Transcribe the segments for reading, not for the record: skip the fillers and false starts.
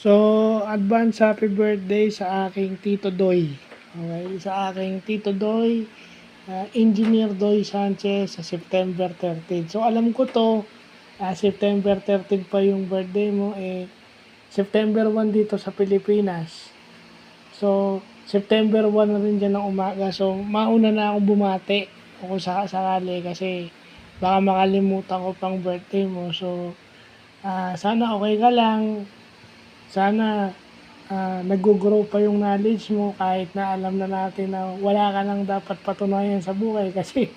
So, advance happy birthday sa aking Tito Doy. Okay, sa aking Tito Doy, Engineer Doy Sanchez sa September 13. So, alam ko to, September 13 pa yung birthday mo, September 1 dito sa Pilipinas. So, September 1 na rin dyan ng umaga. So, mauna na akong bumati kung sakali kasi baka makalimutan ko pang birthday mo. So, sana okay ka lang. Sana nag-grow pa yung knowledge mo kahit na alam na natin na wala ka nang dapat patunayan sa buhay kasi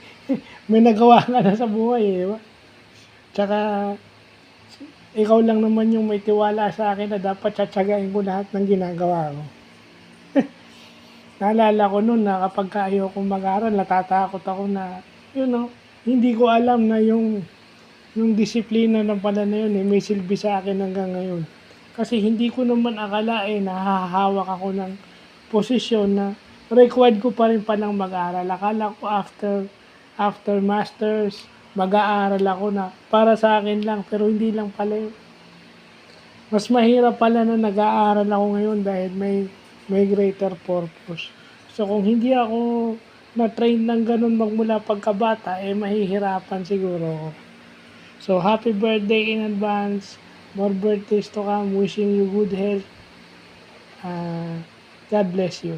may nagawa ka na sa buhay, di ba? Tsaka, ikaw lang naman yung may tiwala sa akin na dapat tsatsagain ko lahat ng ginagawa ko. Naalala ko noon na kapag ayaw kong mag-aral, natatakot ako na, hindi ko alam na yung disiplina ng pala na yun, may silbi sa akin hanggang ngayon. Kasi hindi ko naman akalain na hahawak ako ng posisyon na required ko pa rin palang mag-aral. Akala ko after masters, mag-aaral ako na para sa akin lang, pero hindi lang pala yun. Mas mahirap pala na nag-aaral ako ngayon dahil may greater purpose. So kung hindi ako na-train ng ganun magmula pagkabata, mahihirapan siguro ako. So happy birthday in advance. More birthdays to come. Wishing you good health. God bless you.